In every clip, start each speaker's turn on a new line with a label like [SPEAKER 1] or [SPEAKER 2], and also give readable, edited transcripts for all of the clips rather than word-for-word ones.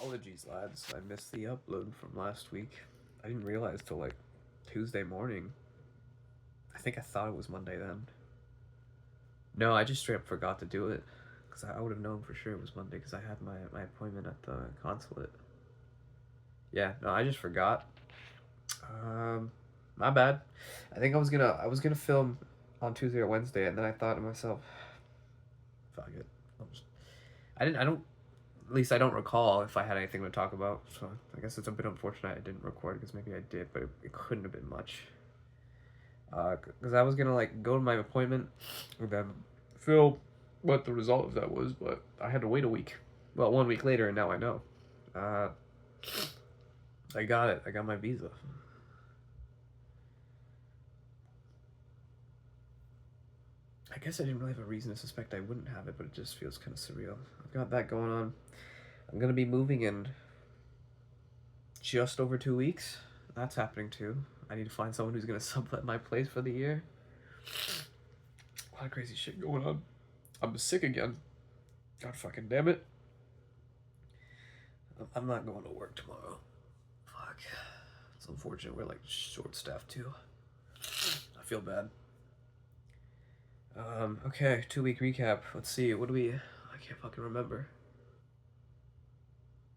[SPEAKER 1] Apologies, lads. I missed the upload from last week. I didn't realize till like Tuesday morning. I think I thought it was Monday then. No, I just straight up forgot to do it. Because I would have known for sure it was Monday because I had my appointment at the consulate. Yeah, no, I just forgot. My bad. I was gonna film on Tuesday or Wednesday, and then I thought to myself, fuck it. I don't at least I don't recall if I had anything to talk about. So I guess it's a bit unfortunate I didn't record because maybe I did, but it couldn't have been much. Because I was gonna like go to my appointment and then film what the result of that was, but I had to wait a week. Well, 1 week later, and now I know. Uh, I got it. I got my visa. I guess I didn't really have a reason to suspect I wouldn't have it, but it just feels kind of surreal. I've got that going on. I'm gonna be moving in just over 2 weeks. That's happening too. I need to find someone who's gonna sublet my place for the year. A lot of crazy shit going on. I'm sick again. God fucking damn it. I'm not going to work tomorrow. Fuck. It's unfortunate we're like short staffed too. I feel bad. Okay, 2 week recap. Let's see, what do we I can't fucking remember.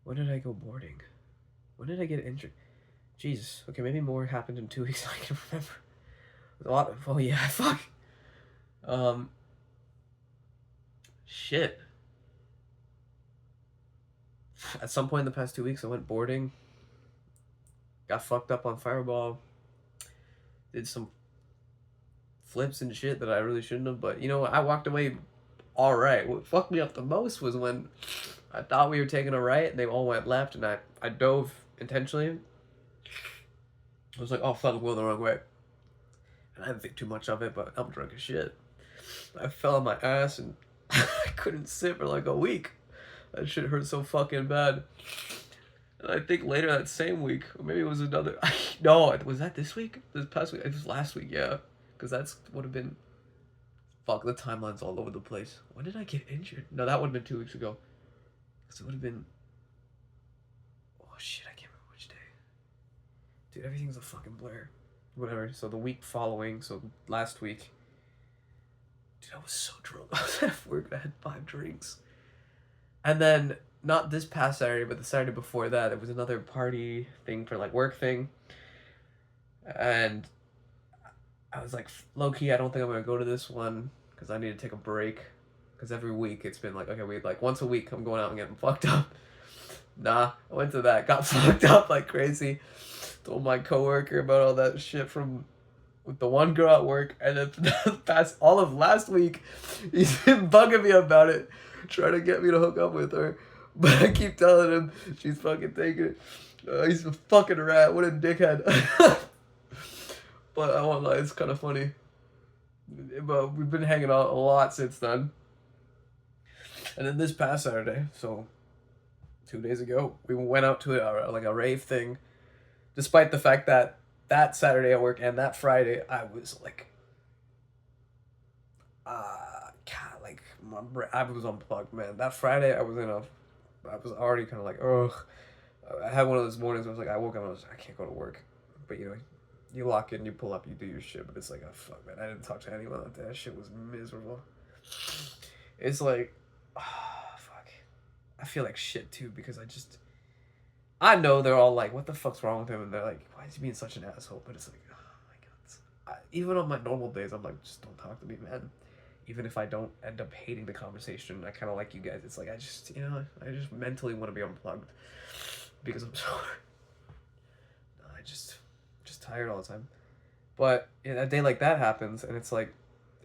[SPEAKER 1] When did I go boarding? When did I get injured? Jesus. Okay, maybe more happened in 2 weeks than I can remember. A lot of, oh yeah, fuck. Shit. At some point in the past 2 weeks, I went boarding. Got fucked up on Fireball. Did some flips and shit that I really shouldn't have, but you know what? I walked away alright. What fucked me up the most was when I thought we were taking a right and they all went left, and I dove intentionally. I was like, oh fuck, I'm going the wrong way. And I didn't think too much of it, but I'm drunk as shit. I fell on my ass and I couldn't sit for like a week. That shit hurt so fucking bad. And I think later that same week, or maybe it was another. No, was that this week? This past week? It was last week, yeah. Because that's would have been. Fuck, the timeline's all over the place. When did I get injured? No, that would have been 2 weeks ago. Because it would have been. Oh shit, I can't remember which day. Dude, everything's a fucking blur. Whatever. So the week following, so last week. Dude, I was so drunk. I was at work. I had 5 drinks. And then, not this past Saturday, but the Saturday before that, it was another party thing for like work thing. And I was like, low key, I don't think I'm gonna go to this one because I need to take a break. Because every week it's been like, okay, wait, like once a week I'm going out and getting fucked up. Nah, I went to that, got fucked up like crazy. Told my coworker about all that shit from with the one girl at work, and then past all of last week, he's been bugging me about it, trying to get me to hook up with her. But I keep telling him she's fucking taking it. He's a fucking rat. What a dickhead. But I won't lie, it's kind of funny. But we've been hanging out a lot since then. And then this past Saturday, so 2 days ago, we went out to like a rave thing. Despite the fact that that Saturday at work and that Friday, I was like, God, like I was unplugged, man. That Friday, I was already kind of like, ugh. I had one of those mornings where I was like, I woke up and I was like, I can't go to work. But you know, you lock in, you pull up, you do your shit. But it's like, oh fuck, man, I didn't talk to anyone that day. That shit was miserable. It's like, oh fuck. I feel like shit too because I know they're all like, what the fuck's wrong with him? And they're like, why is he being such an asshole? But it's like, oh my god. Even on my normal days, I'm like, just don't talk to me, man. Even if I don't end up hating the conversation, I kind of like you guys. It's like, I just mentally want to be unplugged because I'm so. I just tired all the time. But a day like that happens, and it's like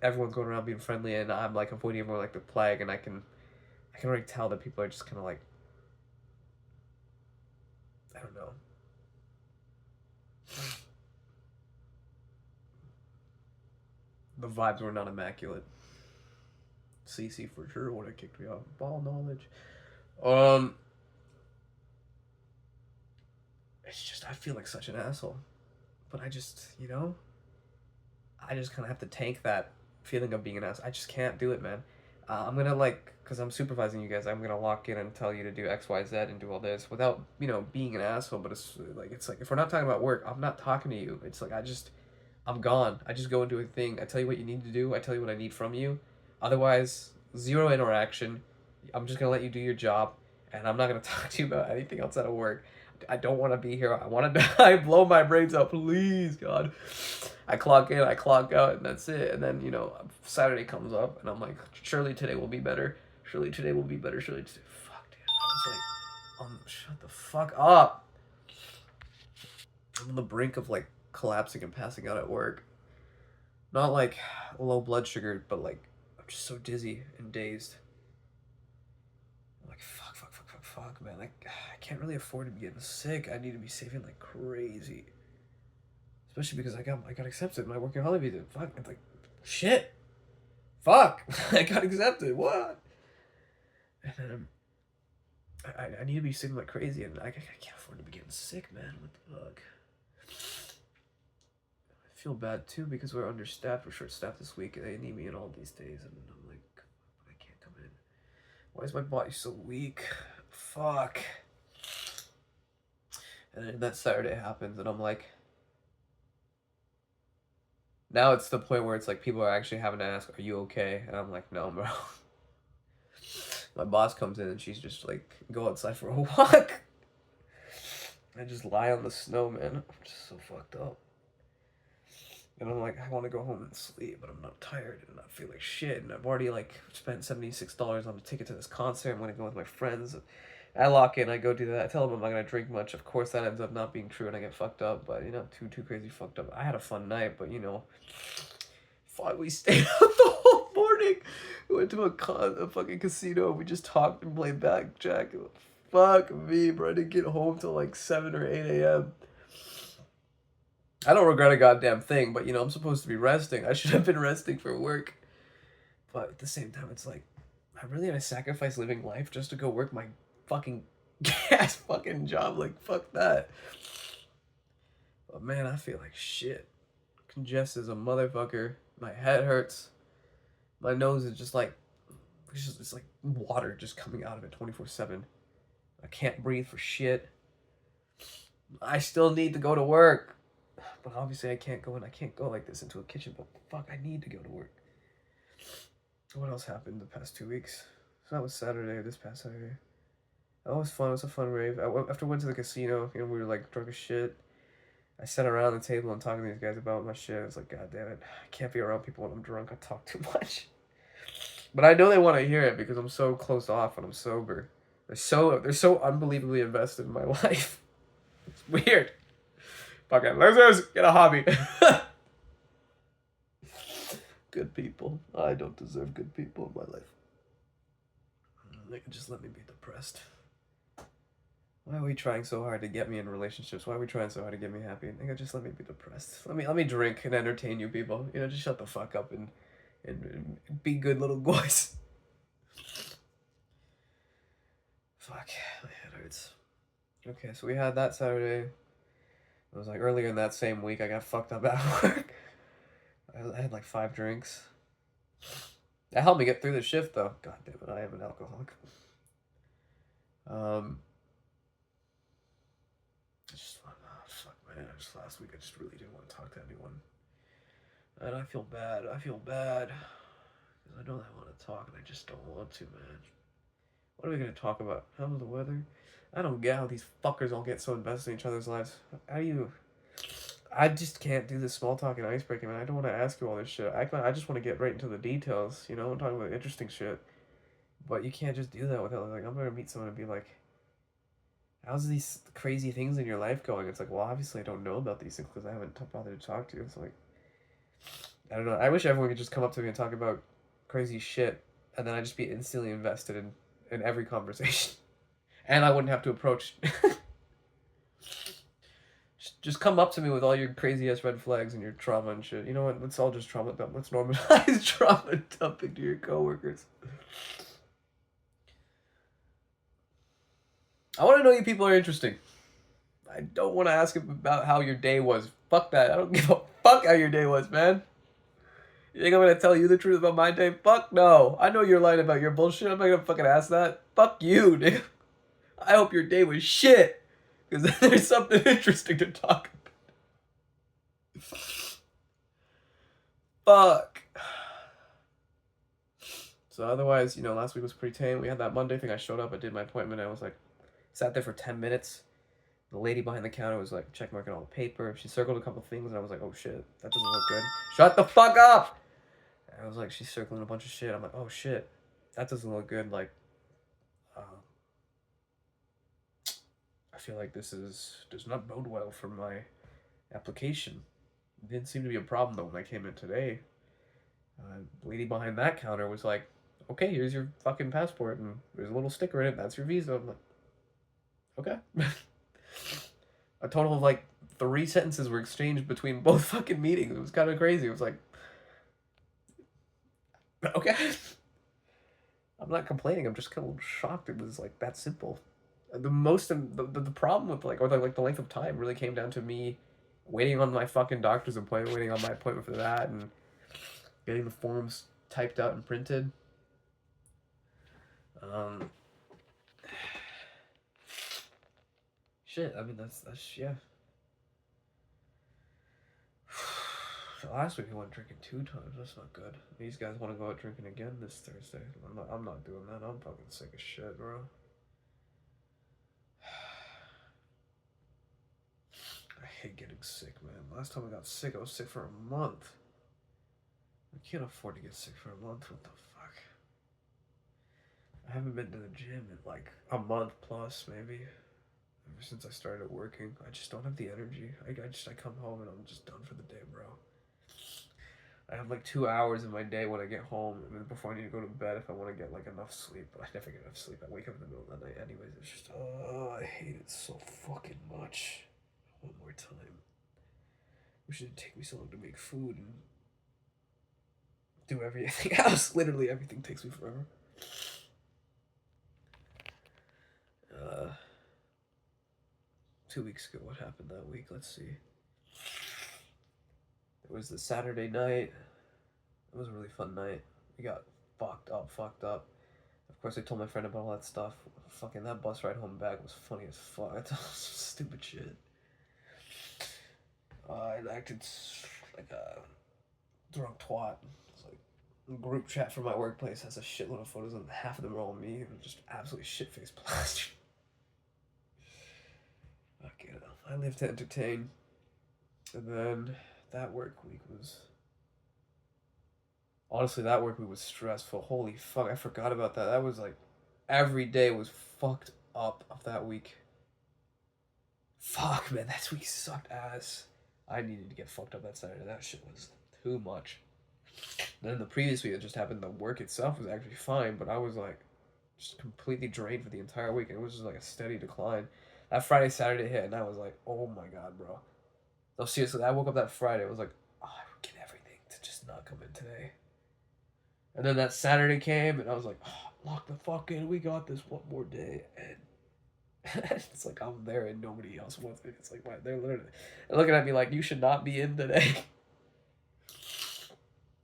[SPEAKER 1] everyone's going around being friendly, and I'm like avoiding more like the plague, and I can already tell that people are just kind of like, I don't know. The vibes were not immaculate. CC for sure would have kicked me off. Ball knowledge. It's just I feel like such an asshole, but I just I just kind of have to tank that feeling of being an asshole. I just can't do it, man. I'm gonna like, cause I'm supervising you guys. I'm gonna lock in and tell you to do X, Y, Z and do all this without being an asshole. But it's like if we're not talking about work, I'm not talking to you. It's like I'm gone. I just go and do a thing. I tell you what you need to do. I tell you what I need from you. Otherwise, zero interaction. I'm just gonna let you do your job, and I'm not gonna talk to you about anything outside of work. I don't want to be here. I want to die. Blow my brains out, please, God. I clock in, I clock out, and that's it. And then Saturday comes up, and I'm like, surely today will be better. Surely today will be better. Surely today. Fuck, dude. I was like, shut the fuck up. I'm on the brink of like collapsing and passing out at work. Not like low blood sugar, but like I'm just so dizzy and dazed. I'm like, fuck, man. Like, I can't really afford to be getting sick. I need to be saving like crazy. Especially because I got accepted in my working holiday visa. Fuck, it's like, shit. Fuck, I got accepted. What? And then I need to be saving like crazy, and I can't afford to be getting sick, man. What the fuck? I feel bad too because we're understaffed. We're short-staffed this week, and they need me in all these days, and I'm like, I can't come in. Why is my body so weak? Fuck. And then that Saturday happens, and I'm like, now it's the point where it's like people are actually having to ask, "Are you okay?" And I'm like, "No, bro." My boss comes in and she's just like, "Go outside for a walk." I just lie on the snow, man. I'm just so fucked up. And I'm like, I want to go home and sleep, but I'm not tired and I feel like shit. And I've already like spent $76 on the ticket to this concert. I'm gonna go with my friends. I lock in, I go do that. I tell them I'm not gonna drink much. Of course, that ends up not being true, and I get fucked up. But too crazy fucked up. I had a fun night, but fuck, we stayed up the whole morning. We went to a fucking casino. We just talked and played blackjack. Fuck me, bro. I didn't get home till like 7 or 8 a.m. I don't regret a goddamn thing, but I'm supposed to be resting. I should have been resting for work. But at the same time, it's like, I really had to sacrifice living life just to go work my fucking gas fucking job. Like, fuck that. But man, I feel like shit. Congested as a motherfucker. My head hurts. My nose is just like, it's like water just coming out of it 24/7. I can't breathe for shit. I still need to go to work. But obviously I can't go like this into a kitchen, but fuck, I need to go to work. What else happened the past 2 weeks? So that was Saturday, this past Saturday. That was fun. It was a fun rave. After we went to the casino, we were like drunk as shit. I sat around the table and talking to these guys about my shit. I was like, God damn it, I can't be around people when I'm drunk. I talk too much. But I know they want to hear it because I'm so closed off when I'm sober. They're so unbelievably invested in my life. It's weird. Fucking losers, get a hobby. Good people. I don't deserve good people in my life. They can just let me be depressed. Why are we trying so hard to get me in relationships? Why are we trying so hard to get me happy? They can just let me be depressed. Let me drink and entertain you people. Just shut the fuck up and be good little boys. Fuck, my head hurts. Okay, so we had that Saturday. It was like earlier in that same week, I got fucked up at work. I had like 5 drinks. That helped me get through the shift though. God damn it, I am an alcoholic. Fuck man, last week I just really didn't want to talk to anyone. And I feel bad. Because I know that I want to talk and I just don't want to, man. What are we going to talk about? How's the weather? I don't get how these fuckers all get so invested in each other's lives. I just can't do this small talk and icebreaking, man. I don't want to ask you all this shit. I just want to get right into the details, I'm talking about interesting shit. But you can't just do that without, like, I'm going to meet someone and be like, how's these crazy things in your life going? It's like, well, obviously I don't know about these things because I haven't bothered to talk to you. It's like, I don't know. I wish everyone could just come up to me and talk about crazy shit, and then I'd just be instantly invested in every conversation. And I wouldn't have to approach. Just come up to me with all your crazy ass red flags and your trauma and shit. You know what? Let's all just trauma dump. Let's normalize trauma dumping to your coworkers. I want to know you people are interesting. I don't want to ask about how your day was. Fuck that. I don't give a fuck how your day was, man. You think I'm gonna tell you the truth about my day? Fuck no. I know you're lying about your bullshit. I'm not gonna fucking ask that. Fuck you, dude. I hope your day was shit. Because there's something interesting to talk about. Fuck. So otherwise, you know, last week was pretty tame. We had that Monday thing. I showed up. I did my appointment. I was like, sat there for 10 minutes. The lady behind the counter was like check marking all the paper. She circled a couple things, and I was like, oh shit, that doesn't look good. Shut the fuck up! And I was like, she's circling a bunch of shit. I'm like, oh shit, that doesn't look good. Like, I feel like this does not bode well for my application. It didn't seem to be a problem though when I came in today. The lady behind that counter was like, okay, here's your fucking passport, and there's a little sticker in it. That's your visa. I'm like, okay. A total of like 3 sentences were exchanged between both fucking meetings. It was kind of crazy. It was like, okay. I'm not complaining. I'm just kind of shocked. It was like that simple. The problem with like, or like the length of time really came down to me waiting on my fucking doctor's appointment, waiting on my appointment for that, and getting the forms typed out and printed. Shit. I mean, that's yeah. So last week we went drinking 2 times. That's not good. These guys want to go out drinking again this Thursday. I'm not doing that. I'm fucking sick as shit, bro. I hate getting sick, man. Last time I got sick, I was sick for a month. I can't afford to get sick for a month. What the fuck? I haven't been to the gym in like a month plus, maybe. Ever since I started working, I just don't have the energy. I come home and I'm just done for the day, bro. I have like 2 hours in my day when I get home, and then before I need to go to bed if I want to get like enough sleep. But I never get enough sleep. I wake up in the middle of the night anyways. It's just, oh, I hate it so fucking much. One more time. Wish it didn't take me so long to make food and do everything else. Literally everything takes me forever. 2 weeks ago, what happened that week? Let's see. It was the Saturday night. It was a really fun night. We got fucked up. Of course, I told my friend about all that stuff. Fucking that bus ride home back was funny as fuck. I told some stupid shit. I acted like a drunk twat. It's like a group chat from my workplace has a shitload of photos, and half of them are all me. It was just absolutely shit-faced plastered. Fuck it. I live to entertain. And then that work week was... Honestly, that work week was stressful. Holy fuck, I forgot about that. That was like... Every day was fucked up of that week. Fuck, man, that week sucked ass. I needed to get fucked up that Saturday. That shit was too much. Then the previous week that just happened, the work itself was actually fine, but I was like... just completely drained for the entire week, and it was just like a steady decline. That Friday, Saturday hit, and I was like, oh my god, bro. No, seriously, I woke up that Friday, I was like, oh, I would get everything to just not come in today. And then that Saturday came, and I was like, oh, lock the fuck in, we got this one more day. And it's like, I'm there, and nobody else wants me. It's like, they're literally looking at me like, you should not be in today.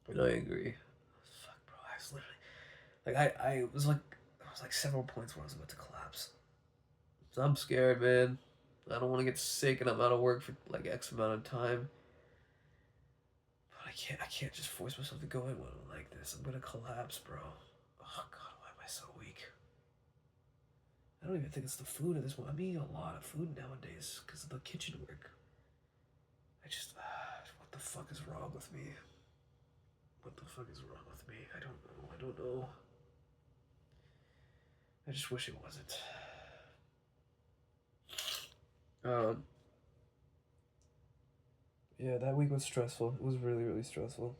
[SPEAKER 1] And I agree. Fuck, bro, I was literally, like, I was like several points where I was about to collapse. So I'm scared, man. I don't want to get sick and I'm out of work for like X amount of time. But I can't just force myself to go in when I'm like this. I'm gonna collapse, bro. Oh god, why am I so weak? I don't even think it's the food at this point. I'm eating a lot of food nowadays because of the kitchen work. I just, what the fuck is wrong with me? What the fuck is wrong with me? I don't know. I just wish it wasn't. Yeah, that week was stressful. It was really, really stressful.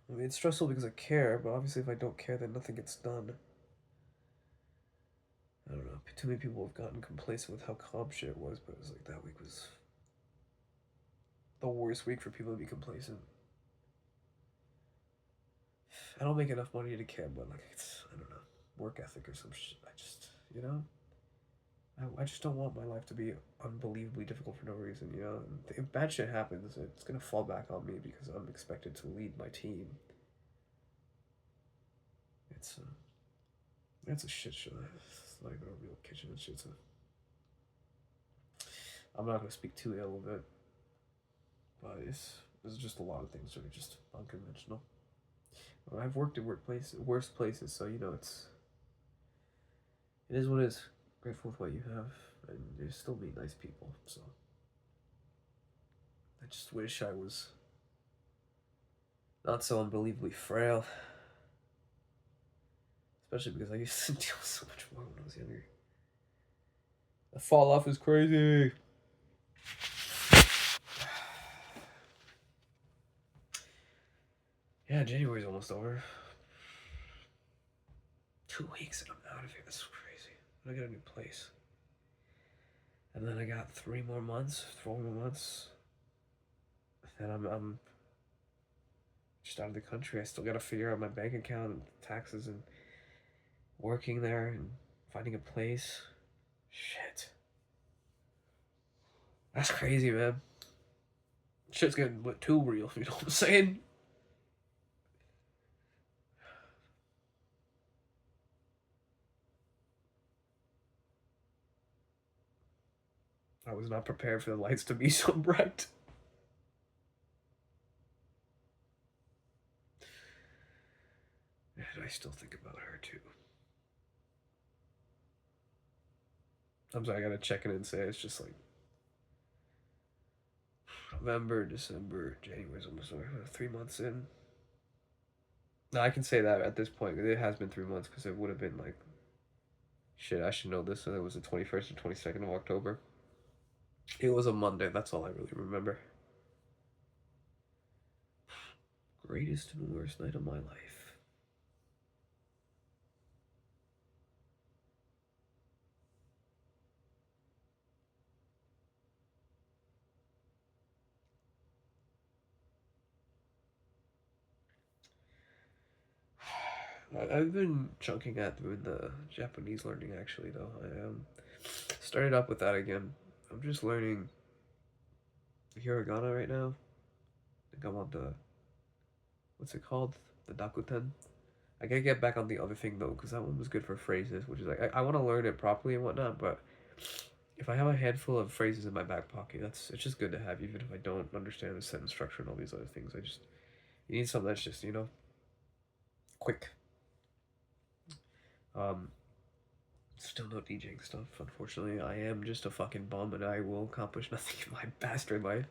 [SPEAKER 1] I mean, it's stressful because I care, but obviously if I don't care, then nothing gets done. I don't know. Too many people have gotten complacent with how calm shit was, but it was like that week was the worst week for people to be complacent. I don't make enough money to care, but like, it's, I don't know, work ethic or some shit. I just, you know? I just don't want my life to be unbelievably difficult for no reason, you know? If bad shit happens, it's gonna fall back on me because I'm expected to lead my team. It's it's a shit show. It's not even a real kitchen. It's just a. I'm not gonna speak too ill of it, but it's just a lot of things that are just unconventional. Well, I've worked in worse places, so you know it is what it is. Grateful with what you have, and you still meet nice people. So I just wish I was not so unbelievably frail, especially because I used to deal with so much more when I was younger. The fall off is crazy. Yeah, January's almost over. 2 weeks and I'm out of here. That's crazy. I got a new place. And then I got 3 more months, 4 more months. And I'm just out of the country. I still gotta figure out my bank account and taxes and working there and finding a place. Shit. That's crazy, man. Shit's getting too real, you know what I'm saying? I was not prepared for the lights to be so bright. And I still think about her too. I'm sorry, I gotta check in and say it's just like November, December, January's almost over. 3 months in. No, I can say that at this point. It has been 3 months because it would have been like shit. I should know this. So it was the 21st or 22nd of October. It was a Monday. That's all I really remember. Greatest and worst night of my life. I've been chunking at doing the Japanese learning actually though. I started up with that again. I'm just learning hiragana right now. I think I'm on the what's it called? The Dakuten. I gotta get back on the other thing though, because that one was good for phrases, which is like I want to learn it properly and whatnot, but if I have a handful of phrases in my back pocket, it's just good to have, even if I don't understand the sentence structure and all these other things. You need something that's just quick. Um, Still no DJing stuff. Unfortunately, I am just a fucking bum, and I will accomplish nothing in my bastard life.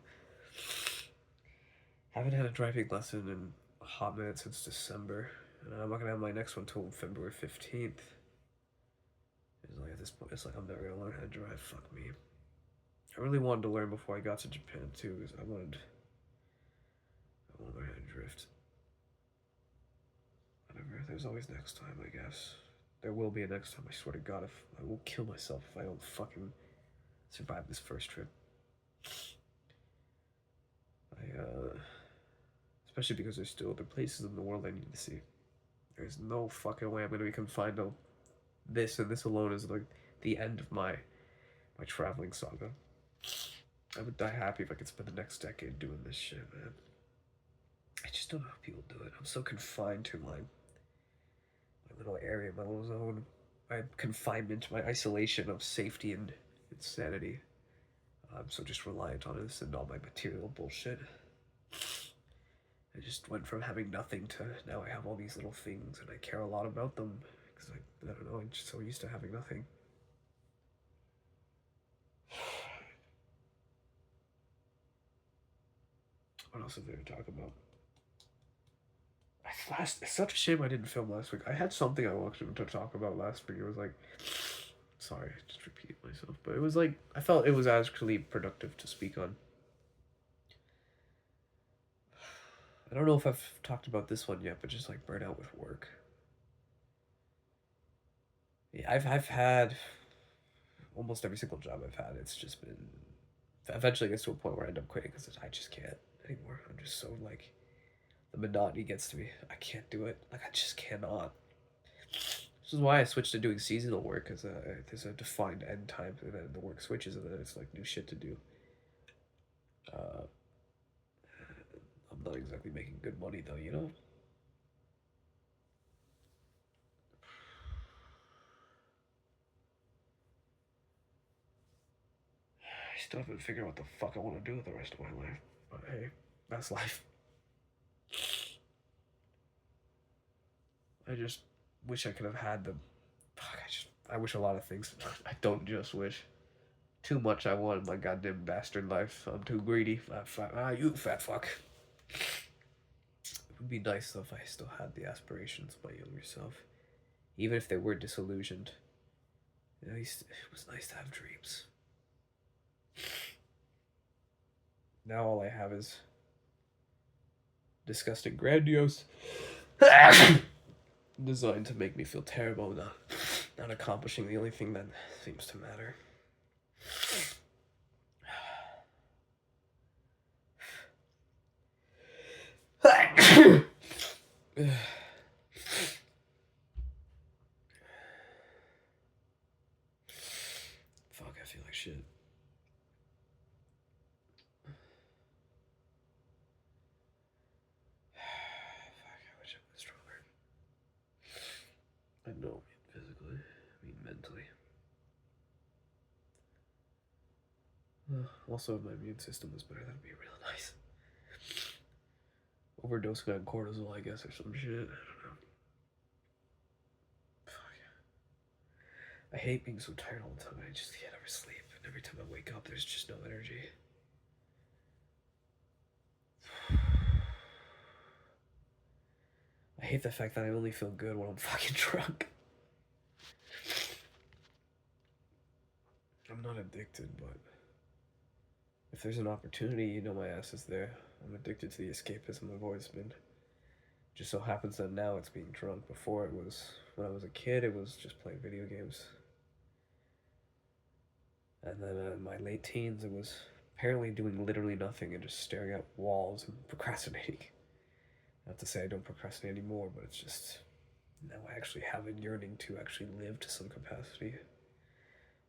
[SPEAKER 1] Haven't had a driving lesson in a hot minute since December, and I'm not gonna have my next one till February 15th. It's like at this point, it's like I'm never gonna learn how to drive. Fuck me. I really wanted to learn before I got to Japan too, because I want to learn how to drift. Whatever. There's always next time, I guess. There will be a next time. I swear to God, if I will kill myself if I don't fucking survive this first trip. Especially because there's still other places in the world I need to see. There's no fucking way I'm gonna be confined to this, and this alone is like the end of my traveling saga. I would die happy if I could spend the next decade doing this shit, man. I just don't know how people do it. I'm so confined to my little area, my little zone, my confinement, my isolation of safety and insanity. I'm so just reliant on this and all my material bullshit. I just went from having nothing to now I have all these little things and I care a lot about them because I don't know, I'm just so used to having nothing. What else is there to talk about? It's such a shame I didn't film last week. I had something I wanted to talk about last week. It was like, sorry, I just repeated myself, but it was like I felt it was actually productive to speak on. I don't know if I've talked about this one yet, but just like burnout with work. Yeah, I've had almost every single job I've had. It's just been eventually gets to a point where I end up quitting because I just can't anymore. I'm just so the monotony gets to me. I can't do it. Like I just cannot. This is why I switched to doing seasonal work, because there's a defined end time, and then the work switches, and then it's like new shit to do. Uh, I'm not exactly making good money though, you know? I still haven't figured out what the fuck I want to do with the rest of my life. But hey, that's life. I just wish I could have had the. Fuck, I wish a lot of things. I don't just wish. Too much I want in my goddamn bastard life. I'm too greedy. You fat fuck. It would be nice though if I still had the aspirations of my younger self. Even if they were disillusioned. At least it was nice to have dreams. Now all I have is disgusting grandiose designed to make me feel terrible, not accomplishing the only thing that seems to matter. Fuck, I feel like shit. I know, physically, I mean mentally. Also, if my immune system was better, that'd be real nice. Overdosing on cortisol, I guess, or some shit. I don't know. Fuck. I hate being so tired all the time. I just can't ever sleep. And every time I wake up, there's just no energy. I hate the fact that I only feel good when I'm fucking drunk. I'm not addicted, but if there's an opportunity, you know my ass is there. I'm addicted to the escapism I've always been. Just so happens that now it's being drunk. Before it was, when I was a kid, it was just playing video games. And then in my late teens, it was apparently doing literally nothing and just staring at walls and procrastinating. Not to say I don't procrastinate anymore, but it's just, now I actually have a yearning to actually live to some capacity. I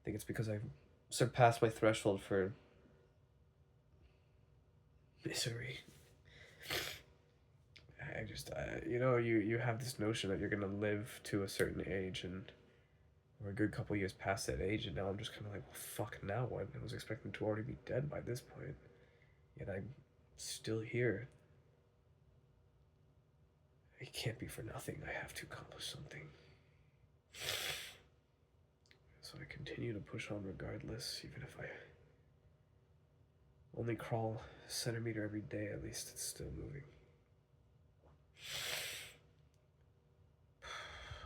[SPEAKER 1] think it's because I've surpassed my threshold for misery. You have this notion that you're gonna live to a certain age, and we're a good couple years past that age, and now I'm just kind of like, well, fuck, now what? I was expecting to already be dead by this point, yet I'm still here. It can't be for nothing. I have to accomplish something. So I continue to push on regardless, even if I only crawl a centimeter every day, at least it's still moving.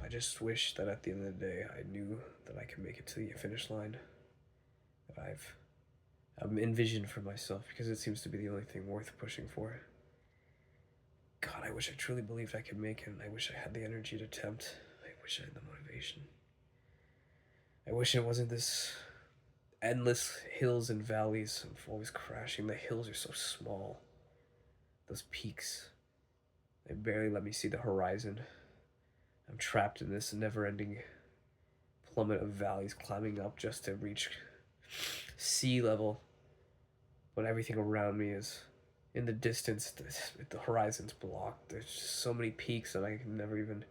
[SPEAKER 1] I just wish that at the end of the day, I knew that I could make it to the finish line that I've envisioned for myself, because it seems to be the only thing worth pushing for. God, I wish I truly believed I could make it, and I wish I had the energy to attempt. I wish I had the motivation. I wish it wasn't this endless hills and valleys of always crashing. The hills are so small. Those peaks, they barely let me see the horizon. I'm trapped in this never-ending plummet of valleys climbing up just to reach sea level. But everything around me is in the distance. The horizon's blocked. There's just so many peaks that I never even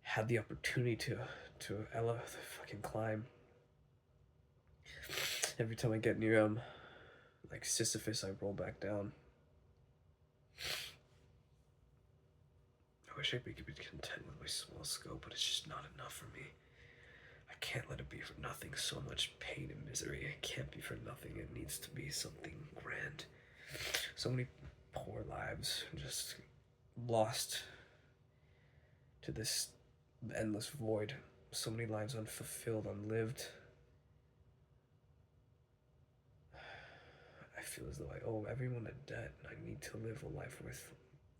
[SPEAKER 1] had the opportunity to fucking climb. Every time I get near them, like Sisyphus, I roll back down. I wish I could be content with my small scope, but it's just not enough for me. I can't let it be for nothing. So much pain and misery. It can't be for nothing. It needs to be something grand. So many poor lives just lost to this endless void. So many lives unfulfilled, unlived. I feel as though I owe everyone a debt, and I need to live a life worth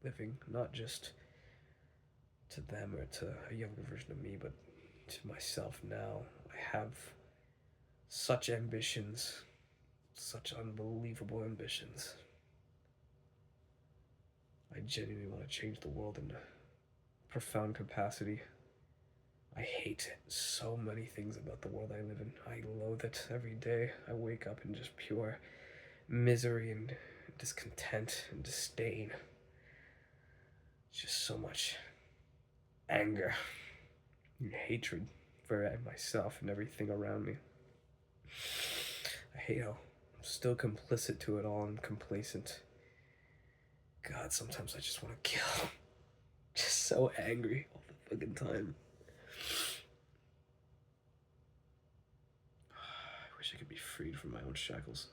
[SPEAKER 1] living, not just to them or to a younger version of me, but to myself now. I have such ambitions, such unbelievable ambitions. I genuinely want to change the world in a profound capacity. I hate so many things about the world I live in. I loathe it every day. I wake up in just pure misery and discontent and disdain. Just so much anger and hatred for myself and everything around me. I hate how I'm still complicit to it all and complacent. God, sometimes I just want to kill. Just so angry all the fucking time. I wish I could be freed from my own shackles.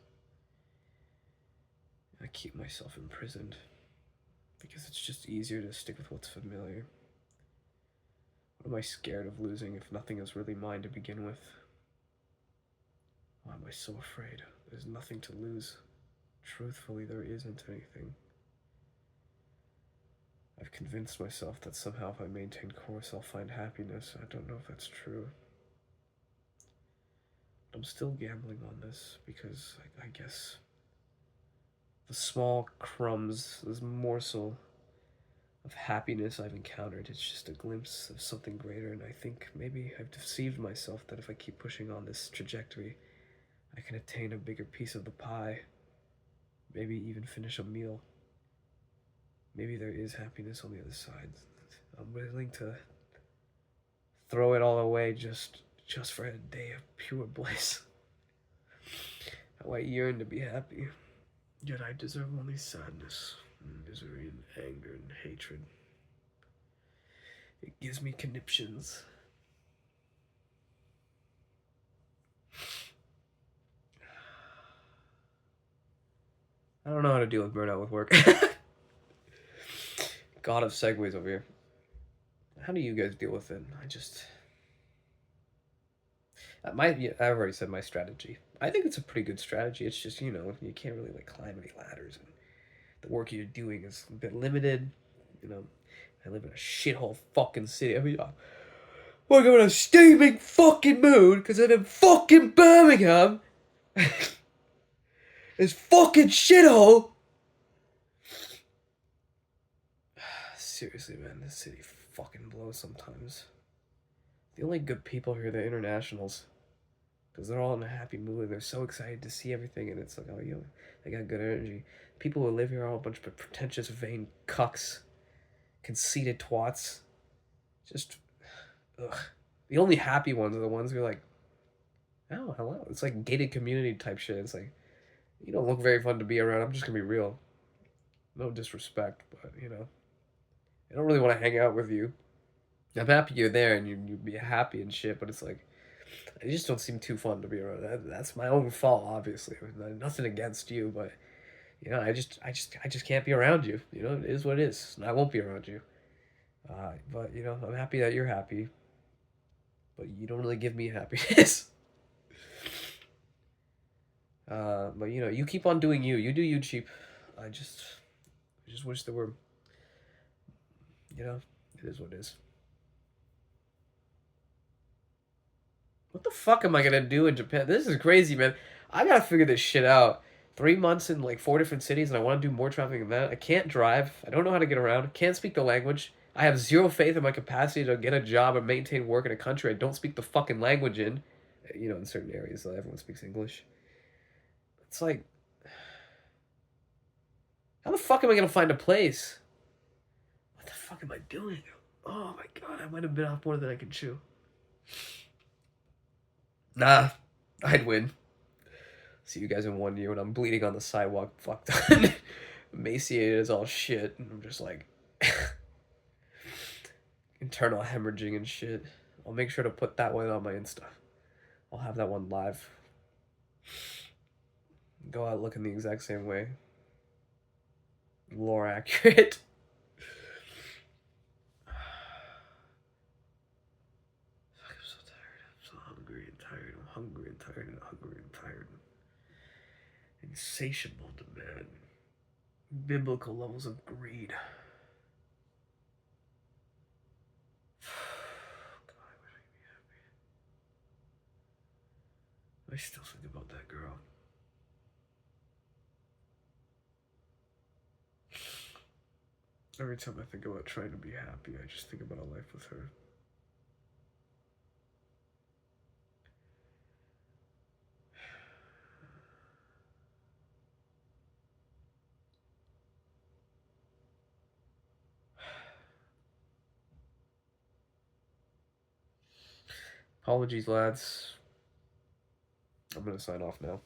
[SPEAKER 1] I keep myself imprisoned because it's just easier to stick with what's familiar. What am I scared of losing if nothing is really mine to begin with? Why am I so afraid? There's nothing to lose. Truthfully, there isn't anything. I've convinced myself that somehow if I maintain course, I'll find happiness. I don't know if that's true. I'm still gambling on this because I guess the small crumbs, this morsel of happiness I've encountered, it's just a glimpse of something greater, and I think maybe I've deceived myself that if I keep pushing on this trajectory, I can attain a bigger piece of the pie. Maybe even finish a meal. Maybe there is happiness on the other side. I'm willing to throw it all away just for a day of pure bliss. How I yearn to be happy, yet I deserve only sadness, and misery, and anger, and hatred. It gives me conniptions. I don't know how to deal with burnout with work. God of segues over here. How do you guys deal with it? I've already said my strategy. I think it's a pretty good strategy. It's just, you can't really like climb any ladders, and the work you're doing is a bit limited. I live in a shithole fucking city. I mean, I'm in a steaming fucking mood because I'm in fucking Birmingham. This fucking shithole. Seriously, man, this city fucking blows sometimes. The only good people here are the internationals. Because they're all in a happy mood. They're so excited to see everything, and it's like, oh, they got good energy. People who live here are all a bunch of pretentious, vain cucks. Conceited twats. Just, ugh. The only happy ones are the ones who are like, oh, hello. It's like gated community type shit. It's like, you don't look very fun to be around. I'm just gonna be real. No disrespect, but, I don't really want to hang out with you. I'm happy you're there and you'd be happy and shit, but it's like, it just don't seem too fun to be around. That's my own fault, obviously. Nothing against you, but I just can't be around you. It is what it is. And I won't be around you. But I'm happy that you're happy. But you don't really give me happiness. But you keep on doing you. You do you, cheap. I just wish there were. It is what it is. What the fuck am I gonna do in Japan? This is crazy, man. I gotta figure this shit out. 3 months in like 4 different cities, and I want to do more traveling than that. I can't drive. I don't know how to get around. Can't speak the language. I have zero faith in my capacity to get a job and maintain work in a country I don't speak the fucking language in. In certain areas, everyone speaks English. It's like, how the fuck am I gonna find a place? What the fuck am I doing? Oh my god, I might have been off more than I can chew. Nah, I'd win. See you guys in 1 year when I'm bleeding on the sidewalk, fucked up, emaciated as all shit, and I'm just like internal hemorrhaging and shit. I'll make sure to put that one on my Insta. I'll have that one live. Go out looking the exact same way. Lore accurate. I'm so tired. I'm so hungry and tired. I'm hungry and tired and hungry and tired. Insatiable demand. Biblical levels of greed. God, I wish I could be happy. I still think about that girl. Every time I think about trying to be happy, I just think about a life with her. Apologies, lads. I'm gonna sign off now.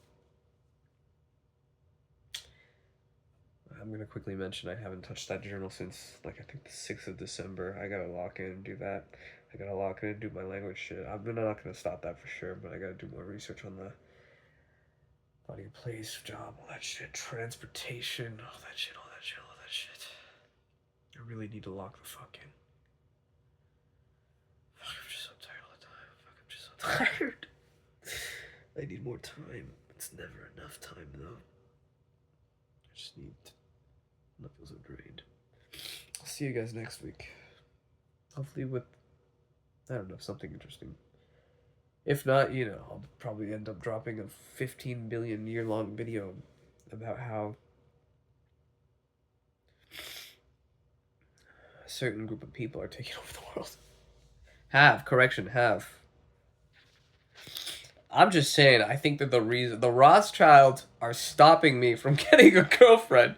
[SPEAKER 1] I'm gonna quickly mention I haven't touched that journal since, like, I think the 6th of December. I gotta lock in and do that. I gotta lock in and do my language shit. I'm not gonna stop that for sure, but I gotta do more research on the body, place, job, all that shit, transportation, all that shit. I really need to lock the fuck in. Fuck, I'm just so tired all the time. Fuck, I'm just so tired. I need more time. It's never enough time, though. I just need to not feel so drained. I'll see you guys next week. Hopefully with, I don't know, something interesting. If not, you know, I'll probably end up dropping a 15 billion year long video about how a certain group of people are taking over the world. Have. I'm just saying, I think that the Rothschilds are stopping me from getting a girlfriend.